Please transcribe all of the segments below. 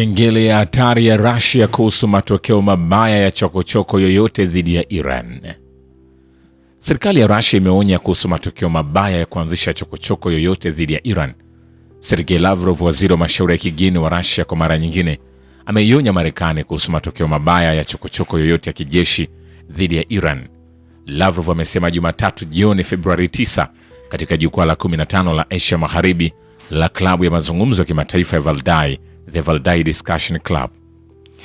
Kengele ya hatari ya Russia kuhusu matokeo mabaya ya chokochoko yoyote dhidi ya Iran. Serikali ya Russia imeonya kuhusu matokeo mabaya ya kuanzisha chokochoko yoyote dhidi ya Iran. Sergei Lavrov, waziri wa mashauri ya kigeni wa Russia, kwa mara nyingine ameionya Marekani kuhusu matokeo mabaya ya chokochoko yoyote ya kijeshi dhidi ya Iran. Lavrov amesema Jumatatu jioni, Februari 9, katika jukwaa la 15 la Asia Magharibi la klabu ya mazungumzo ya kimataifa ya Valdai, The Valdai Discussion Club,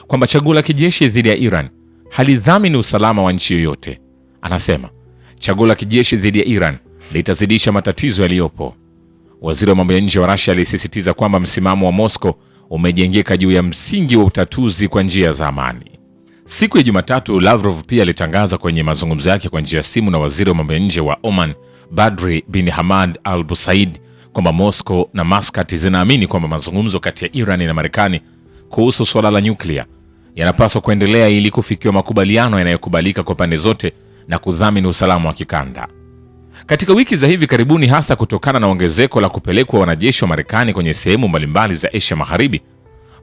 kwamba chaguo la kijeshi dhidi ya Iran halidhamini usalama wa nchi yoyote. Anasema chaguo la kijeshi dhidi ya Iran litazidisha matatizo yaliyopo. Waziri wa mambo ya nje wa Russia alisisitiza kwamba msimamo wa Moscow umejengeka juu ya msingi wa utatuzi kwa njia za amani. Siku ya Jumatatu, Lavrov pia alitangaza kwenye mazungumzo yake kwa njia ya simu na waziri wa mambo ya nje wa Oman, Badri bin Hamad Al Busaid, kwamba Moscow na Muscat zinaamini kwamba mazungumzo kati ya Iran na Marekani kuhusu suala la nyuklia yanapaswa kuendelea ili kufikiwa makubaliano yanayokubalika kwa pande zote na kudhamini usalama wa kikanda. Katika wiki za hivi karibuni, hasa kutokana na ongezeko la kupelekwa wanajeshi wa Marekani kwenye sehemu mbalimbali za Asia Magharibi,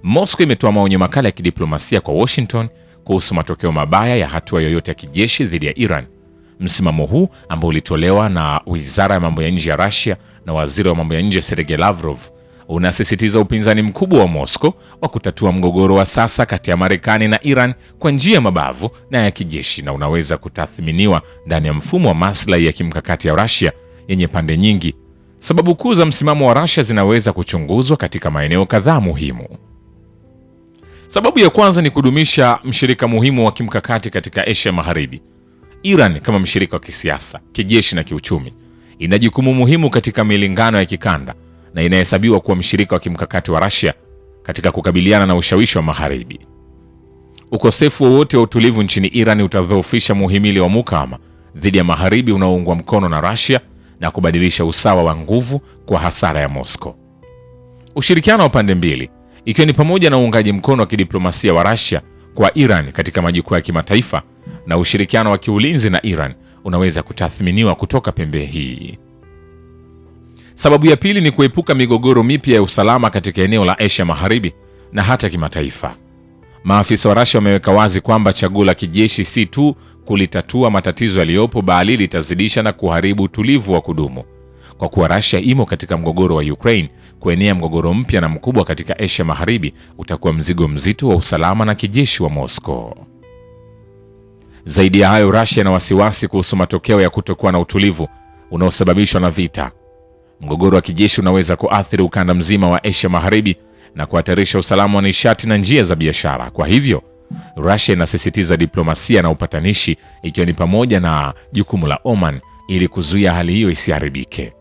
Moscow imetoa maonyo makali ya kidiplomasia kwa Washington kuhusu matokeo mabaya ya hatua yoyote ya kijeshi dhidi ya Iran. Msimamo huu ambao ulitolewa na Wizara ya Mambo ya Nje ya Russia na Waziri wa Mambo ya Nje Sergei Lavrov unasisitiza upinzani mkubwa wa Moscow wa kutatua mgogoro wa sasa kati ya Marekani na Iran kwa njia ya mabavu na ya kijeshi, na unaweza kutathminiwa ndani ya mfumo wa maslahi ya kimkakati ya Russia yenye pande nyingi. Sababu kuu za msimamo wa Russia zinaweza kuchunguzwa katika maeneo kadhaa muhimu. Sababu ya kwanza ni kudumisha mshirika muhimu wa kimkakati katika Asia Magharibi. Iran kama mshirika wa kisiasa, kijeshi na kiuchumi ina jukumu muhimu katika milingano ya kikanda na inahesabiwa kuwa mshirika wa kimkakati wa Russia katika kukabiliana na ushawishi wa Magharibi. Ukosefu wowote wa utulivu nchini Iran utadhoofisha muhimili wa mukawama dhidi ya Magharibi unaoungwa mkono na Russia na kubadilisha usawa wa nguvu kwa hasara ya Moscow. Ushirikiano wa pande mbili, ikiwa ni pamoja na uungaji mkono wa kidiplomasia wa Russia kwa Iran katika majukwaa ya kimataifa na ushirikiano wa kiulinzi na Iran, unaweza kutathminiwa kutoka pembe hii. Sababu ya pili ni kuepuka migogoro mipya ya usalama katika eneo la Asia Magharibi na hata kimataifa. Maafisa wa Russia wameweka wazi kwamba chaguo la kijeshi si tu kulitatua matatizo yaliyopo, bali litazidisha na kuharibu utulivu wa kudumu. Kwa kuwa Russia imo katika mgogoro wa Ukraine, kuenea mgogoro mpya na mkubwa katika Asia Magharibi utakuwa mzigo mzito wa usalama na kijeshi wa Moscow. Zaidi ya hayo, Russia ina wasiwasi kuhusu matokeo ya kutokuwa na utulivu unaosababishwa na vita. Mgogoro wa kijeshi unaweza kuathiri ukanda mzima wa Asia Magharibi na kuhatarisha usalama wa nishati na njia za biashara. Kwa hivyo, Russia inasisitiza diplomasia na upatanishi, ikiwa ni pamoja na jukumu la Oman ili kuzuia hali hiyo isiharibike.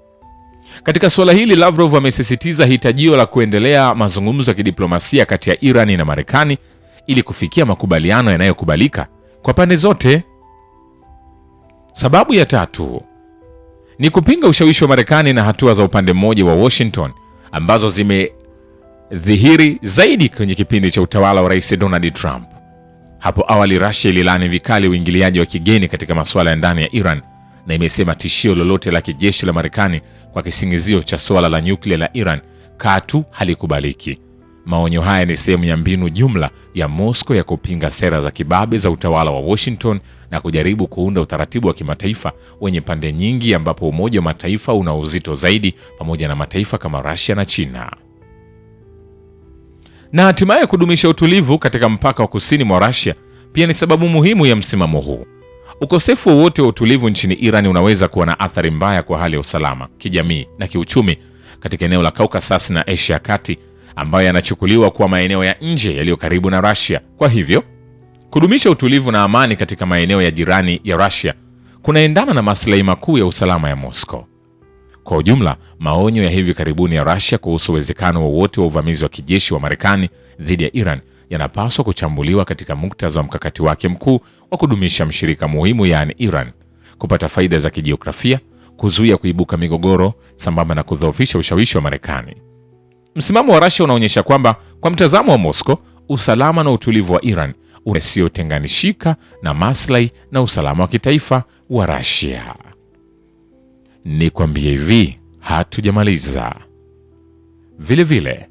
Katika suala hili, Lavrov amesisitiza hitajio la kuendelea mazungumzo ya kidiplomasia kati ya Iran na Marekani ili kufikia makubaliano yanayokubalika kwa pande zote. Sababu ya tatu ni kupinga ushawishi wa Marekani na hatua za upande mmoja wa Washington ambazo zimedhihiri zaidi kwenye kipindi cha utawala wa Rais Donald Trump. Hapo awali, Russia ililani vikali uingiliaji wa kigeni katika masuala ya ndani ya Iran na imesema tishio lolote la kijeshi la Marekani kwa kisingizio cha suala la nyuklia la Iran katu halikubaliki. Maonyo haya ni sehemu ya mbinu jumla ya Moscow ya kupinga sera za kibabe za utawala wa Washington na kujaribu kuunda utaratibu wa kimataifa wenye pande nyingi, ambapo Umoja wa Mataifa una uzito zaidi pamoja na mataifa kama Russia na China. Na hatimaye kudumisha utulivu katika mpaka wa kusini mwa Russia pia ni sababu muhimu ya msimamo huu. Ukosefu wowote wa utulivu nchini Iran unaweza kuwa na athari mbaya kwa hali ya usalama, kijamii na kiuchumi katika eneo la Caucasus na Asia ya Kati, ambayo yanachukuliwa kuwa maeneo ya nje yaliyo karibu na Russia. Kwa hivyo, kudumisha utulivu na amani katika maeneo ya jirani ya Russia kunaendana na maslahi makuu ya usalama ya Moscow. Kwa ujumla, maonyo ya hivi karibuni ya Russia kuhusu uwezekano wowote wa uvamizi wa kijeshi wa Marekani dhidi ya Iran yanapaswa kuchambuliwa katika muktadha wa mkakati wake mkuu wa kudumisha mshirika muhimu, yaani Iran, kupata faida za kijiografia, kuzuia kuibuka migogoro sambamba na kudhoofisha ushawishi wa Marekani. Msimamo wa Russia unaonyesha kwamba kwa mtazamo wa Moscow, usalama na utulivu wa Iran usiotenganishika na maslahi na usalama wa kitaifa wa Russia. Nikwambie hivi, hatujamaliza. Vile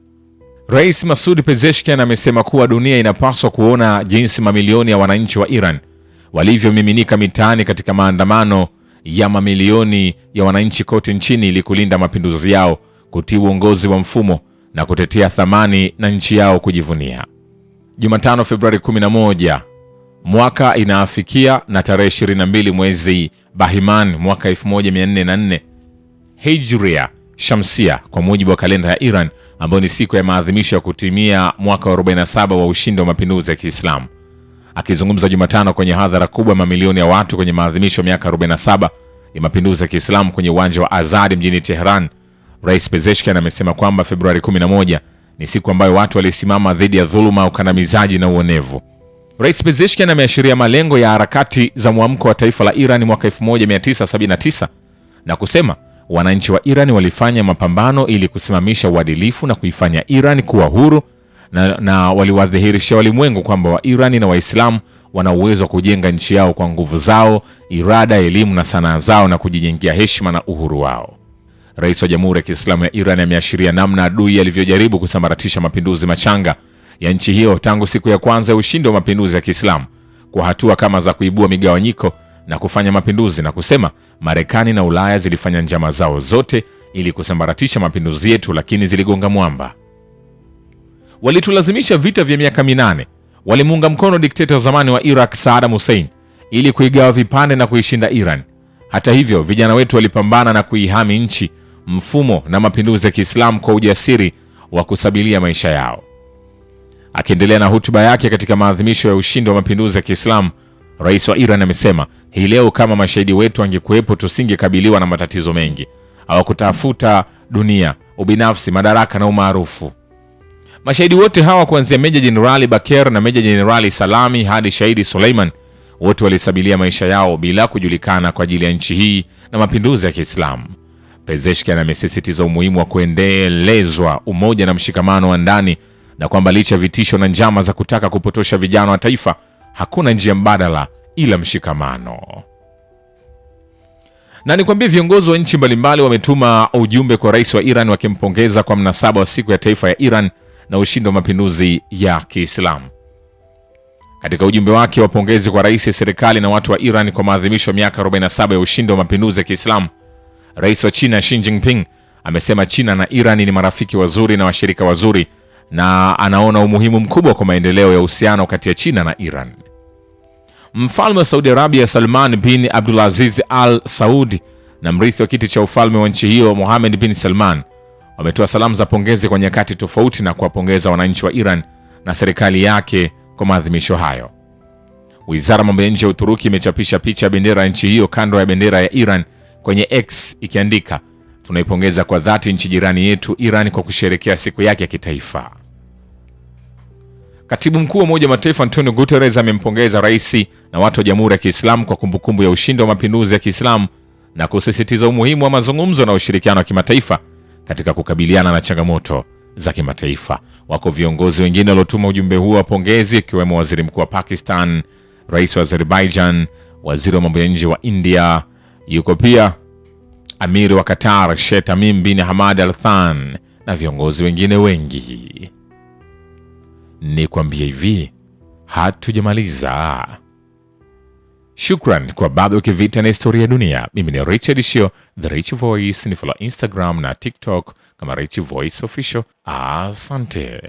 Rais Masoud Pezeshkian amesema kuwa dunia inapaswa kuona jinsi mamilioni ya wananchi wa Iran walivyomiminika mitaani katika maandamano ya mamilioni ya wananchi kote nchini ili kulinda mapinduzi yao, kutii uongozi wa mfumo na kutetea thamani na nchi yao kujivunia. Jumatano Februari 11 mwaka inaafikia na tarehe 22 mwezi Bahiman mwaka 1404 Hijria Shamsia kwa mujibu wa kalenda ya Iran, ambayo ni siku ya maadhimisho ya kutimia mwaka wa 47 wa ushindi wa mapinduzi ya Kiislamu. Akizungumza Jumatano kwenye hadhara kubwa mamilioni ya watu kwenye maadhimisho ya miaka 47 ya mapinduzi ya Kiislamu kwenye uwanja wa Azadi mjini Tehran, Rais Pezeshkian amesema kwamba Februari 11 ni siku ambayo watu walisimama dhidi ya dhuluma, ukandamizaji na uonevu. Rais Pezeshkian ameashiria malengo ya harakati za mwamko wa taifa la Iran mwaka 1979 na kusema wananchi wa Iran walifanya mapambano ili kusimamisha uadilifu na kuifanya Iran kuwa huru na waliwadhihirisha walimwengu kwamba wa Iran na Waislamu wana uwezo wa kujenga nchi yao kwa nguvu zao, irada, elimu na sanaa zao na kujijengea heshima na uhuru wao. Rais wa Jamhuri ya Kiislamu ya Iran ameashiria namna adui alivyojaribu kusambaratisha mapinduzi machanga ya nchi hiyo tangu siku ya kwanza ya ushindi wa mapinduzi ya Kiislamu kwa hatua kama za kuibua migawanyiko na kufanya mapinduzi, na kusema Marekani na Ulaya zilifanya njama zao zote ili kusambaratisha mapinduzi yetu, lakini ziligonga mwamba. Walitulazimisha vita vya miaka 8, walimuunga mkono dikteta wa zamani wa Iraq Saddam Hussein ili kuigawa vipande na kuishinda Iran. Hata hivyo, vijana wetu walipambana na kuihami nchi, mfumo na mapinduzi ya Kiislamu kwa ujasiri wa kusabilia maisha yao. Akiendelea na hotuba yake katika maadhimisho ya ushindi wa mapinduzi ya Kiislamu, Rais wa Iran amesema, hii leo kama mashahidi wetu angekuwepo tusingekabiliwa na matatizo mengi. Hawakutafuta dunia, ubinafsi, madaraka na umaarufu. Mashahidi wote hawa kuanzia Meja Jenerali Bakir na Meja Jenerali Salami hadi Shahidi Suleiman, wote walisabilia maisha yao bila kujulikana kwa ajili ya nchi hii na mapinduzi ya Kiislamu. Pezeshkian amesisitiza umuhimu wa kuendelezwa umoja na mshikamano wa ndani na kwamba licha vitisho na njama za kutaka kupotosha vijana wa taifa, hakuna njia mbadala ila mshikamano. Na nikwambie viongozi wa nchi mbalimbali wametuma ujumbe kwa rais wa Iran wakimpongeza kwa mnasaba wa siku ya taifa ya Iran na ushindi wa mapinduzi ya Kiislamu. Katika ujumbe wake wa pongezi kwa rais, serikali na watu wa Iran kwa maadhimisho ya miaka 47 ya ushindi wa mapinduzi ya Kiislamu, rais wa China Xi Jinping amesema China na Iran ni marafiki wazuri na washirika wazuri na anaona umuhimu mkubwa kwa maendeleo ya uhusiano kati ya China na Iran. Mfalme wa Saudi Arabia Salman bin Abdulaziz Al Saudi na mrithi wa kiti cha ufalme wa nchi hiyo Mohammed bin Salman wametoa salamu za pongezi kwa nyakati tofauti na kuwapongeza wananchi wa Iran na serikali yake kwa maadhimisho hayo. Wizara ya mambo ya nje ya Uturuki imechapisha picha ya bendera ya nchi hiyo kando ya bendera ya Iran kwenye X ikiandika, tunaipongeza kwa dhati nchi jirani yetu Iran kwa kusherehekea siku yake ya kitaifa. Katibu mkuu wa Umoja wa Mataifa Antonio Guterres amempongeza rais na watu wa Jamhuri ya Kiislamu kwa kumbukumbu ya ushindi wa mapinduzi ya Kiislamu na kusisitiza umuhimu wa mazungumzo na ushirikiano wa kimataifa katika kukabiliana na changamoto za kimataifa. Wako viongozi wengine waliotuma ujumbe huo wa pongezi, ikiwemo waziri mkuu wa Pakistan, rais wa Azerbaijan, waziri wa mambo ya nje wa India, yuko pia amiri wa Qatar Sheikh Tamim bin Hamad Al Thani na viongozi wengine wengi. Ni kwambia hivi, hatujamaliza. Shukran kwa bado ukivita na historia ya dunia. Mimi ni Richard Shio, The Rich Voice. Ni follow Instagram na TikTok kama Rich Voice Official. Asante.